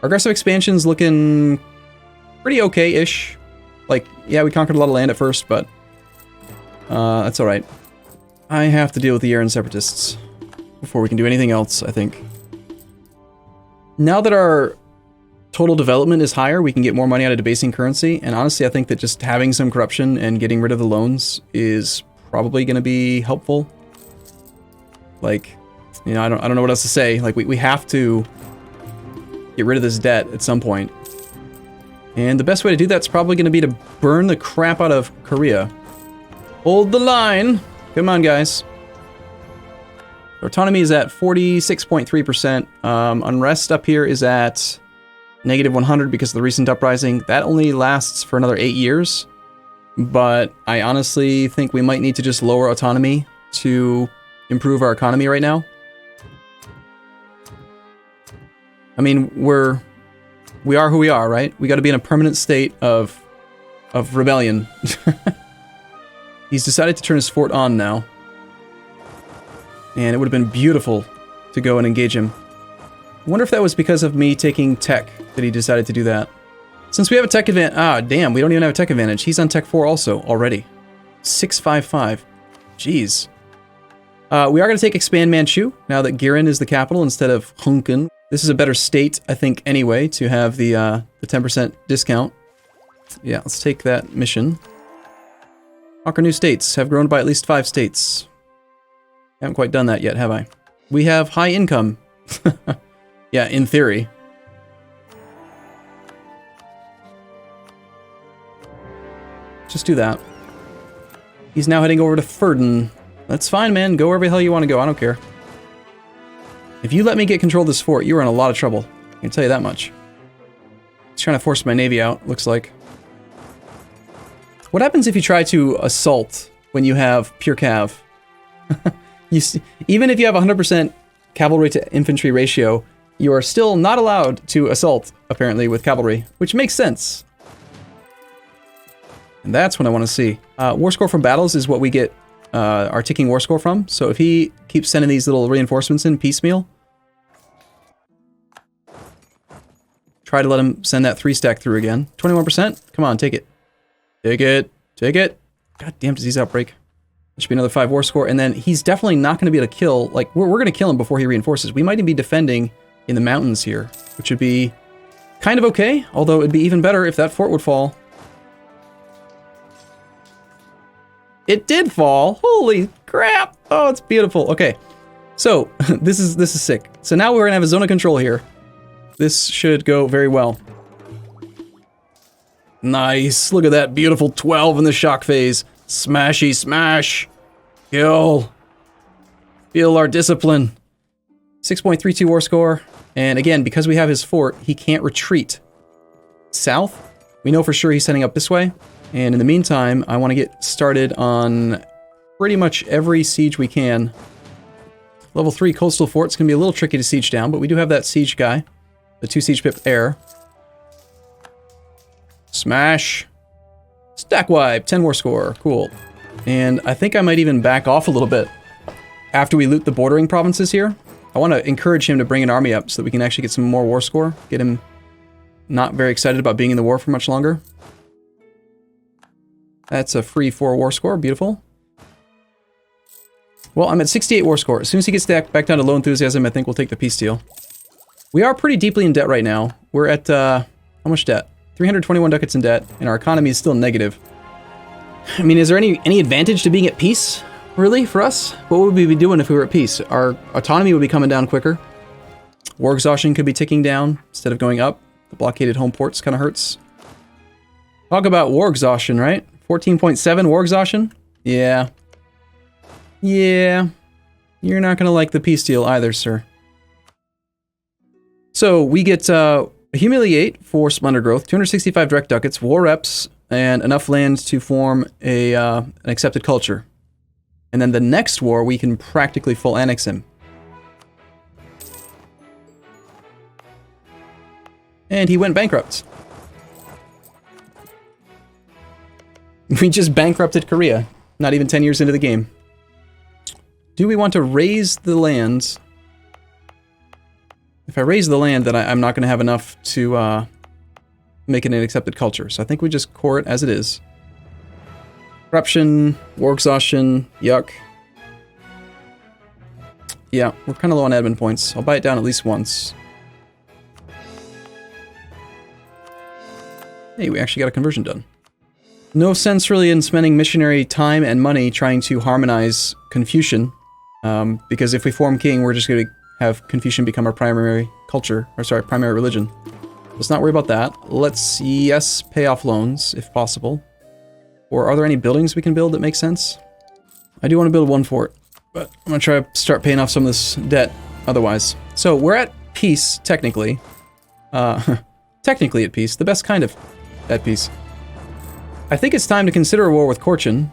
Aggressive expansion's looking pretty okay-ish. Like, yeah, we conquered a lot of land at first, but that's alright. I have to deal with the Yaren Separatists before we can do anything else, I think. Now that our total development is higher, we can get more money out of debasing currency, and honestly, I think that just having some corruption and getting rid of the loans is probably going to be helpful. Like, you know, I don't know what else to say. Like, we have to get rid of this debt at some point. And the best way to do that's probably going to be to burn the crap out of Korea. Hold the line! Come on, guys. Autonomy is at 46.3%. Unrest up here is at -100 because of the recent uprising. That only lasts for another 8 years. But I honestly think we might need to just lower autonomy to improve our economy right now. I mean, we are who we are, right? We got to be in a permanent state of rebellion. He's decided to turn his fort on now. And it would have been beautiful to go and engage him. I wonder if that was because of me taking tech that he decided to do that. Since we have a tech advantage... Ah, damn, we don't even have a tech advantage. He's on tech 4 also, already. 655. Jeez. We are going to take Expand Manchu, now that Girin is the capital instead of Hunkin. This is a better state, I think, anyway, to have the 10% discount. Yeah, let's take that mission. Conquer new states. Have grown by at least 5 states. Haven't quite done that yet, have I? We have high income. Yeah, in theory. Just do that. He's now heading over to Ferdin. That's fine, man. Go wherever the hell you want to go. I don't care. If you let me get control of this fort, you're in a lot of trouble. I can tell you that much. He's trying to force my navy out, looks like. What happens if you try to assault when you have pure cav? Even if you have 100% cavalry to infantry ratio, you are still not allowed to assault, apparently, with cavalry, which makes sense. And that's what I want to see. War score from battles is what we get our ticking war score from. So if he keeps sending these little reinforcements in piecemeal, try to let him send that 3-stack through again. 21%? Come on, take it. Take it. Take it. Goddamn disease outbreak. There should be another 5 war score. And then he's definitely not going to be able to kill. Like, we're going to kill him before he reinforces. We might even be defending in the mountains here, which would be kind of okay. Although it'd be even better if that fort would fall. It did fall. Holy crap. Oh, it's beautiful. Okay. So, this is sick. So now we're going to have a zone of control here. This should go very well. Nice. Look at that beautiful 12 in the shock phase. Smashy smash. Kill. Feel our discipline. 6.32 war score. And again, because we have his fort, he can't retreat south. We know for sure he's heading up this way. And in the meantime, I want to get started on pretty much every siege we can. Level 3 coastal fort's going to be a little tricky to siege down, but we do have that siege guy. The 2 siege pip air. Smash. Stack wipe. 10 war score. Cool. And I think I might even back off a little bit after we loot the bordering provinces here. I want to encourage him to bring an army up so that we can actually get some more war score. Get him not very excited about being in the war for much longer. That's a free 4 war score. Beautiful. Well, I'm at 68 war score. As soon as he gets back down to low enthusiasm, I think we'll take the peace deal. We are pretty deeply in debt right now. We're at, how much debt? 321 ducats in debt, and our economy is still negative. I mean, is there any advantage to being at peace, really, for us? What would we be doing if we were at peace? Our autonomy would be coming down quicker. War exhaustion could be ticking down instead of going up. The blockaded home ports kind of hurts. Talk about war exhaustion, right? 14.7 war exhaustion? Yeah. Yeah. You're not going to like the peace deal either, sir. So we get Humiliate for Splendor Growth, 265 direct ducats, war reps, and enough land to form an accepted culture. And then the next war, we can practically full annex him. And he went bankrupt. We just bankrupted Korea, not even 10 years into the game. Do we want to raise the lands? if I raise the land, then I'm not going to have enough to make it an accepted culture. So I think we just core it as it is. Corruption, war exhaustion, yuck. Yeah, we're kind of low on admin points. I'll buy it down at least once. Hey, we actually got a conversion done. No sense really in spending missionary time and money trying to harmonize Confucian. Because if we form Qing, we're just going to have Confucian become our primary culture, or sorry, primary religion. Let's not worry about that. Let's, yes, pay off loans, if possible. Or are there any buildings we can build that make sense? I do want to build one fort, but I'm going to try to start paying off some of this debt otherwise. So we're at peace, technically. Technically at peace, the best kind of at peace. I think it's time to consider a war with Korchin,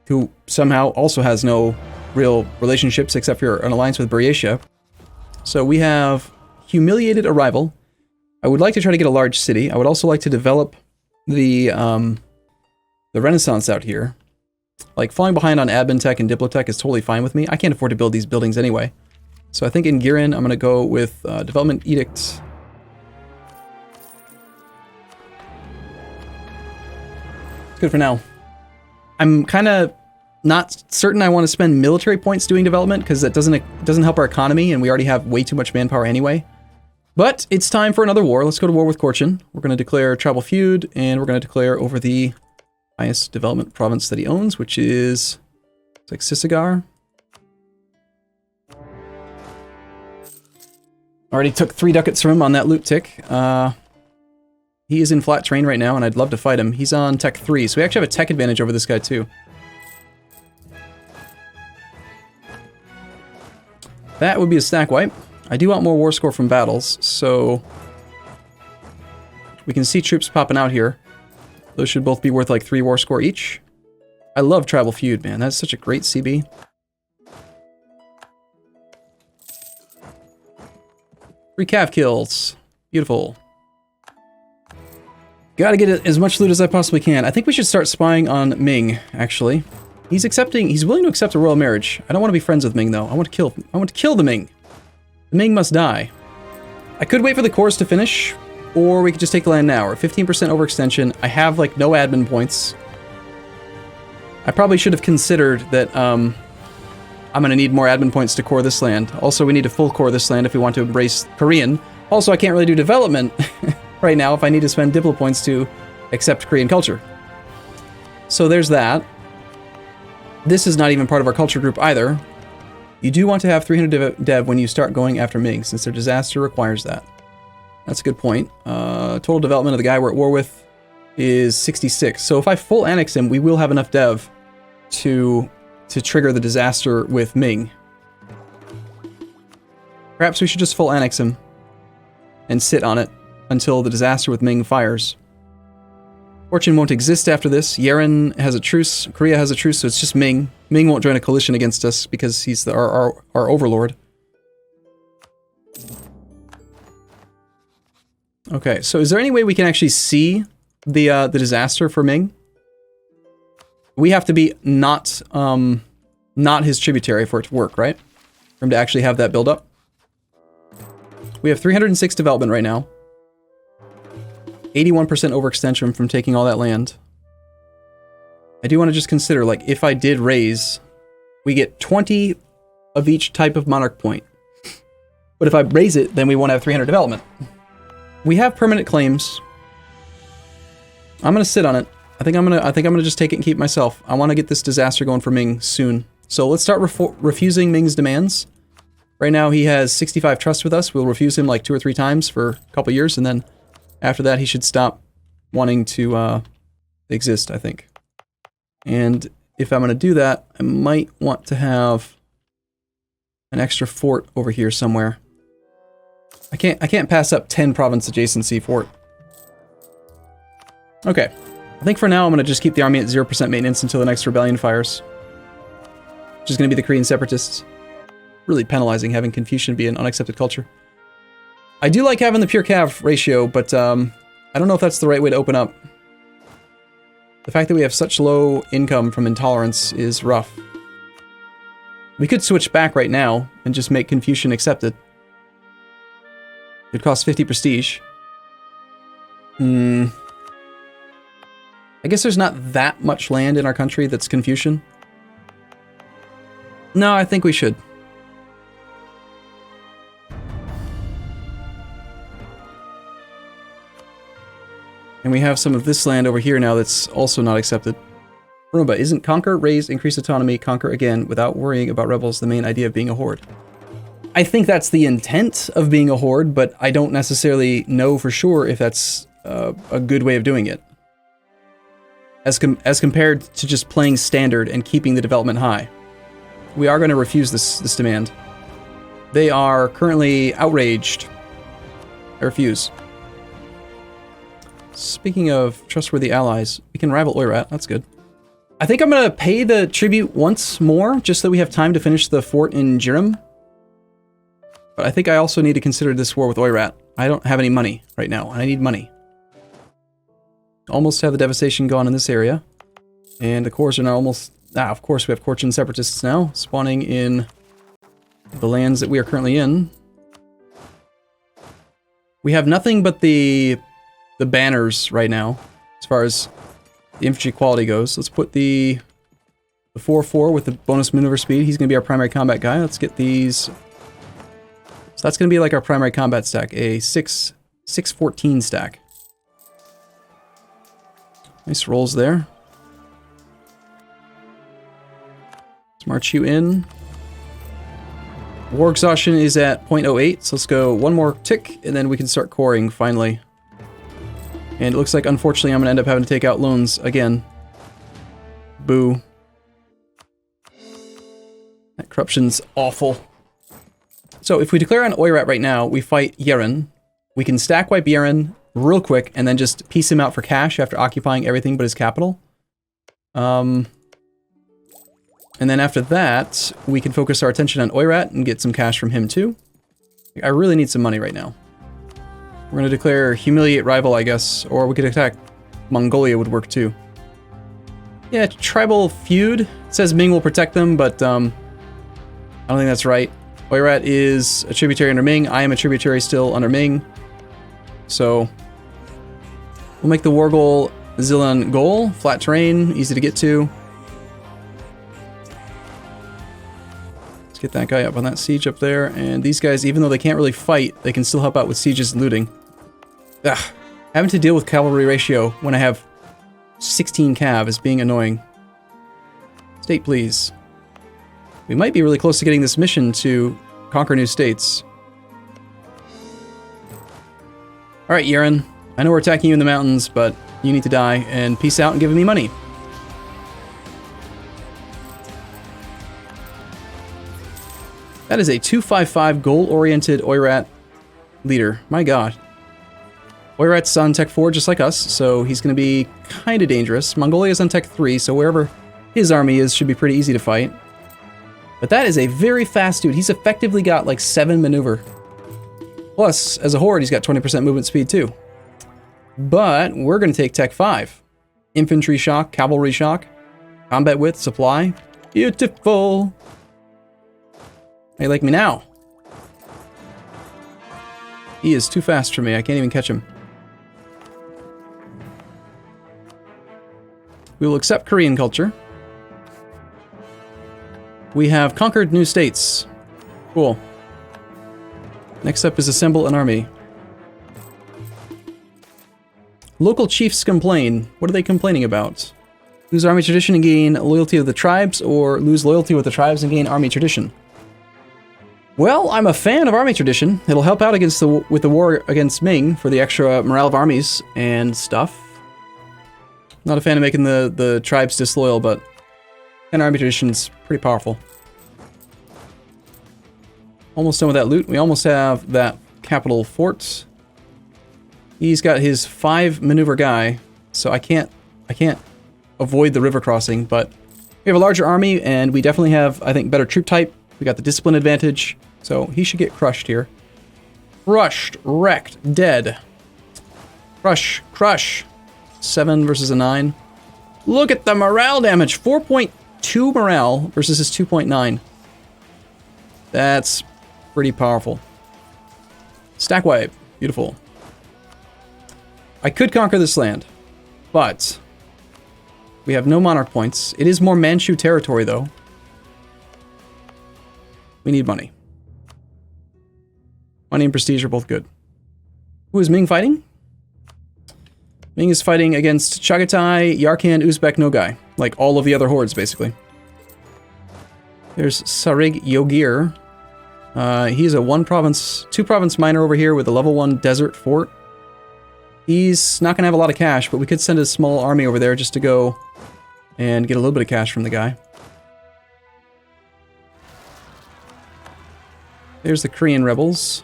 who somehow also has no real relationships except for an alliance with Buryatia. So we have humiliated a rival. I would like to try to get a large city. I would also like to develop the Renaissance out here. Like, falling behind on admin tech and diplotech is totally fine with me. I can't afford to build these buildings anyway. So I think in Girin, I'm going to go with Development Edict. It's good for now. I'm kind of not certain I want to spend military points doing development, because that doesn't help our economy, and we already have way too much manpower anyway. But it's time for another war. Let's go to war with Korchin. We're going to declare tribal feud, and we're going to declare over the highest development province that he owns, which is, it's like Sisigar. Already took 3 ducats from him on that loot tick. He is in flat terrain right now, and I'd love to fight him. He's on tech 3, so we actually have a tech advantage over this guy too. That would be a stack wipe. I do want more war score from battles, so we can see troops popping out here. Those should both be worth like 3 war score each. I love tribal feud, man. That's such a great CB. Three cav kills. Beautiful. Gotta get as much loot as I possibly can. I think we should start spying on Ming, actually. He's willing to accept a royal marriage. I don't want to be friends with Ming, though. I want to kill the Ming. The Ming must die. I could wait for the cores to finish, or we could just take the land now. We're 15% overextension. I have, like, no admin points. I probably should have considered that, I'm gonna need more admin points to core this land. Also, we need to full core this land if we want to embrace Korean. Also, I can't really do development right now if I need to spend diplo points to accept Korean culture. So there's that. This is not even part of our culture group either. You do want to have 300 dev when you start going after Ming, since their disaster requires that. That's a good point. Total development of the guy we're at war with is 66. So if I full annex him, we will have enough dev to trigger the disaster with Ming. Perhaps we should just full annex him and sit on it until the disaster with Ming fires. Fortune won't exist after this. Yeren has a truce. Korea has a truce, so it's just Ming. Ming won't join a coalition against us because he's our overlord. Okay, so is there any way we can actually see the disaster for Ming? We have to be not his tributary for it to work, right? For him to actually have that build up. We have 306 development right now. 81% overextension from taking all that land. I do want to just consider, like, if I did raise, we get 20 of each type of monarch point. But if I raise it, then we won't have 300 development. We have permanent claims. I'm gonna sit on it. I think I'm gonna just take it and keep myself. I want to get this disaster going for Ming soon. So let's start refusing Ming's demands. Right now he has 65 trust with us. We'll refuse him like 2 or 3 times for a couple years, and then after that, he should stop wanting to exist, I think. And if I'm going to do that, I might want to have an extra fort over here somewhere. I can't pass up 10 province adjacency fort. Okay. I think for now, I'm going to just keep the army at 0% maintenance until the next rebellion fires. Which is going to be the Korean separatists. Really penalizing having Confucian be an unaccepted culture. I do like having the pure cav ratio, but I don't know if that's the right way to open up. The fact that we have such low income from intolerance is rough. We could switch back right now and just make Confucian accepted. It costs 50 prestige. I guess there's not that much land in our country that's Confucian. No, I think we should. And we have some of this land over here now that's also not accepted. Arumba, isn't conquer, raise, increase autonomy, conquer again without worrying about rebels the main idea of being a horde? I think that's the intent of being a horde, but I don't necessarily know for sure if that's a good way of doing it. As compared to just playing standard and keeping the development high. We are going to refuse this demand. They are currently outraged. I refuse. Speaking of trustworthy allies, we can rival Oirat. That's good. I think I'm going to pay the tribute once more, just so we have time to finish the fort in Jirim. But I think I also need to consider this war with Oirat. I don't have any money right now, and I need money. Almost have the devastation gone in this area. And the cores are now almost... of course we have Korchin separatists now, spawning in the lands that we are currently in. We have nothing but the banners right now, as far as the infantry quality goes. Let's put the 4-4 with the bonus maneuver speed. He's going to be our primary combat guy. Let's get these... So that's going to be like our primary combat stack, a 6-14 stack. Nice rolls there. Let's march you in. War exhaustion is at 0.08, so let's go one more tick, and then we can start coring, finally. And it looks like, unfortunately, I'm going to end up having to take out loans again. Boo. That corruption's awful. So if we declare on Oirat right now, we fight Yeren. We can stack wipe Yeren real quick, and then just piece him out for cash after occupying everything but his capital. And then after that, we can focus our attention on Oirat and get some cash from him too. I really need some money right now. We're going to declare humiliate rival, I guess, or we could attack Mongolia would work too. Yeah, tribal feud. It says Ming will protect them, but I don't think that's right. Oirat is a tributary under Ming. I am a tributary still under Ming. So we'll make the war goal Zilan goal. Flat terrain, easy to get to. Let's get that guy up on that siege up there. And these guys, even though they can't really fight, they can still help out with sieges and looting. Ugh. Having to deal with cavalry ratio when I have 16 cav is being annoying. State, please. We might be really close to getting this mission to conquer new states. Alright, Yeren. I know we're attacking you in the mountains, but you need to die, and peace out and give me money. That is a 255 goal-oriented Oirat leader. My god. Oirat's on Tech 4 just like us, so he's going to be kind of dangerous. Mongolia's on Tech 3, so wherever his army is should be pretty easy to fight. But that is a very fast dude. He's effectively got like 7 maneuver. Plus, as a horde, he's got 20% movement speed too. But we're going to take Tech 5. Infantry shock, cavalry shock, combat width, supply. Beautiful. How you like me now? He is too fast for me. I can't even catch him. We will accept Korean culture. We have conquered new states. Cool. Next up is assemble an army. Local chiefs complain. What are they complaining about? Lose army tradition and gain loyalty of the tribes, or lose loyalty with the tribes and gain army tradition? Well, I'm a fan of army tradition. It'll help out against with the war against Ming for the extra morale of armies and stuff. Not a fan of making the tribes disloyal, but an army tradition's pretty powerful. Almost done with that loot. We almost have that capital fort. He's got his 5 maneuver guy, so I can't avoid the river crossing, but we have a larger army, and we definitely have, I think, better troop type. We got the discipline advantage, so he should get crushed here. Crushed, wrecked, dead. Crush, crush. 7 versus a 9. Look at the morale damage. 4.2 morale versus his 2.9. That's pretty powerful. Stack wipe. Beautiful. I could conquer this land, but we have no monarch points. It is more Manchu territory, though. We need money. Money and prestige are both good. Who is Ming fighting? Ming is fighting against Chagatai, Yarkand, Uzbek, Nogai. Like all of the other hordes, basically. There's Sarig Yogir. He's a 2-province miner over here with a level 1 desert fort. He's not going to have a lot of cash, but we could send a small army over there just to go and get a little bit of cash from the guy. There's the Korean rebels.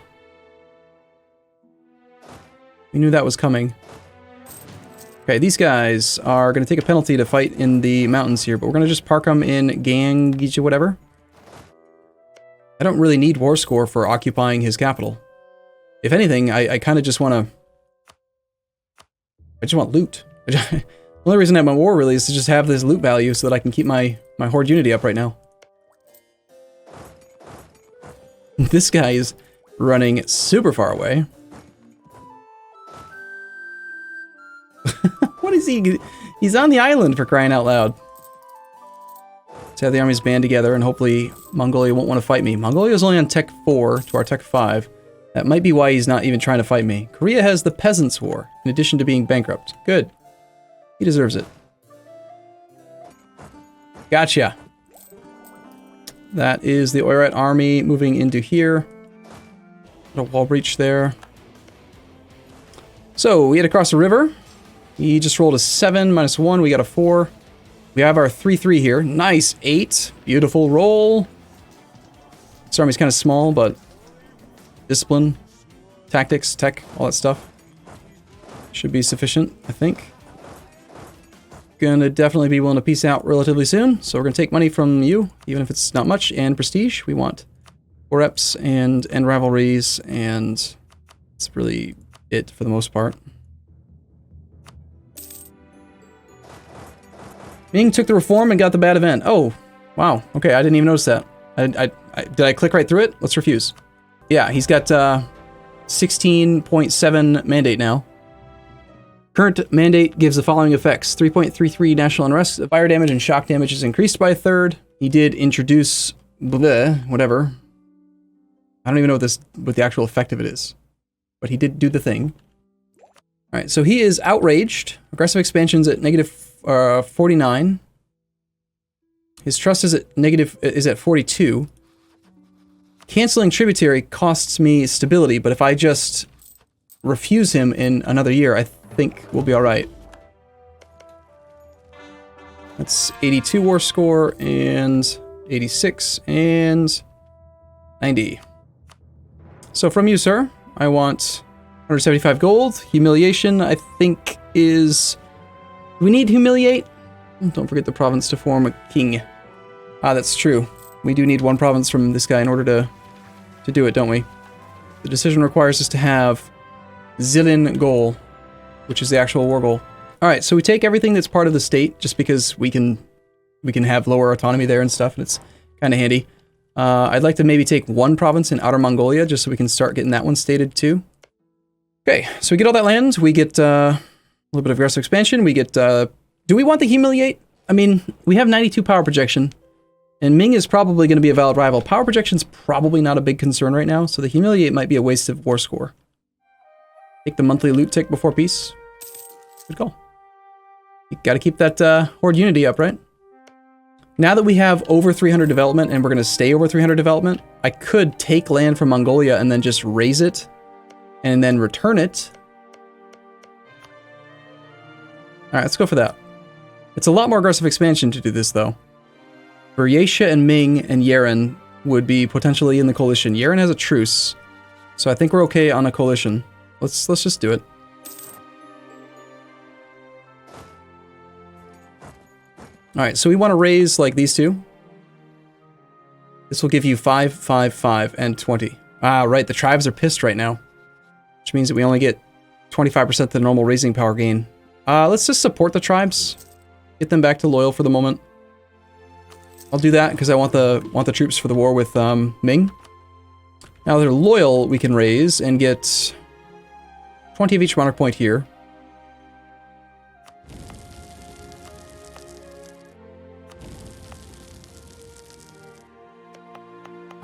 We knew that was coming. Okay, these guys are going to take a penalty to fight in the mountains here, but we're going to just park them in Gangij or whatever. I don't really need war score for occupying his capital. If anything, I kind of just want to... I just want loot. The only reason I have my war really is to just have this loot value so that I can keep my horde unity up right now. This guy is running super far away. What is he? He's on the island, for crying out loud. Let's have the armies band together and hopefully Mongolia won't want to fight me. Mongolia is only on Tech 4 to our Tech 5. That might be why he's not even trying to fight me. Korea has the Peasants' War, in addition to being bankrupt. Good. He deserves it. Gotcha. That is the Oirat army moving into here. Got a wall breach there. So, we had to cross a river. He just rolled a 7, -1. We got a 4. We have our 3-3 here. Nice. 8. Beautiful roll. This army's kind of small, but discipline, tactics, tech, all that stuff should be sufficient, I think. Gonna definitely be willing to peace out relatively soon. So we're gonna take money from you, even if it's not much, and prestige. We want 4 reps and rivalries, and it's really it for the most part. Ming took the reform and got the bad event. Oh, wow. Okay, I didn't even notice that. Did I click right through it? Let's refuse. Yeah, he's got 16.7 mandate now. Current mandate gives the following effects. 3.33 national unrest. Fire damage and shock damage is increased by a third. He did introduce bleh, whatever. I don't even know what the actual effect of it is. But he did do the thing. Alright, so he is outraged. Aggressive expansion's at -49. His trust is at 42. Canceling tributary costs me stability, but if I just refuse him in another year, I think we'll be alright. That's 82 war score, and 86, and 90. So from you, sir, I want 175 gold. Humiliation, I think, is... Do we need humiliate? Don't forget the province to form a king. Ah, that's true. We do need 1 province from this guy in order to do it, don't we? The decision requires us to have Zilin goal, which is the actual war goal. Alright, so we take everything that's part of the state, just because we can have lower autonomy there and stuff, and it's kind of handy. I'd like to maybe take 1 province in Outer Mongolia, just so we can start getting that one stated too. Okay, so we get all that land, we get a little bit of aggressive expansion, we get... do we want the humiliate? I mean, we have 92 power projection. And Ming is probably going to be a valid rival. Power projection's probably not a big concern right now, so the humiliate might be a waste of war score. Take the monthly loot tick before peace. Good call. You gotta keep that horde unity up, right? Now that we have over 300 development, and we're going to stay over 300 development, I could take land from Mongolia and then just raise it, and then return it. Alright, let's go for that. It's a lot more aggressive expansion to do this, though. Buryatia and Ming and Yeren would be potentially in the coalition. Yeren has a truce, so I think we're okay on a coalition. Let's just do it. Alright, so we want to raise, like, these two. This will give you 5, 5, 5, and 20. Ah, right, the tribes are pissed right now. Which means that we only get 25% of the normal raising power gain. Let's just support the tribes. Get them back to loyal for the moment. I'll do that because I want the troops for the war with Ming. Now they're loyal, we can raise and get 20 of each monarch point here.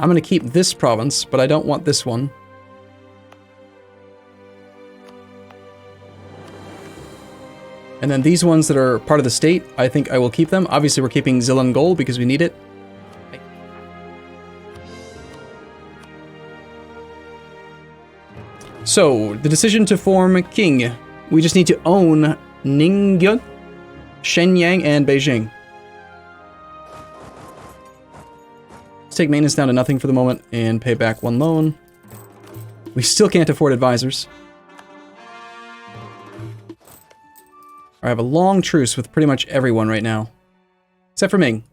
I'm going to keep this province, but I don't want this one. And then these ones that are part of the state, I think I will keep them. Obviously, we're keeping Zilangol because we need it. So, the decision to form Qing. We just need to own Ningyo, Shenyang, and Beijing. Let's take maintenance down to nothing for the moment and pay back one loan. We still can't afford advisors. I have a long truce with pretty much everyone right now. Except for Ming.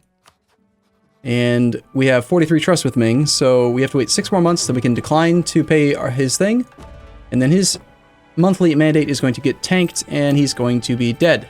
And we have 43 trust with Ming, so we have to wait 6 more months, then we can decline to pay his thing. And then his monthly mandate is going to get tanked, and he's going to be dead.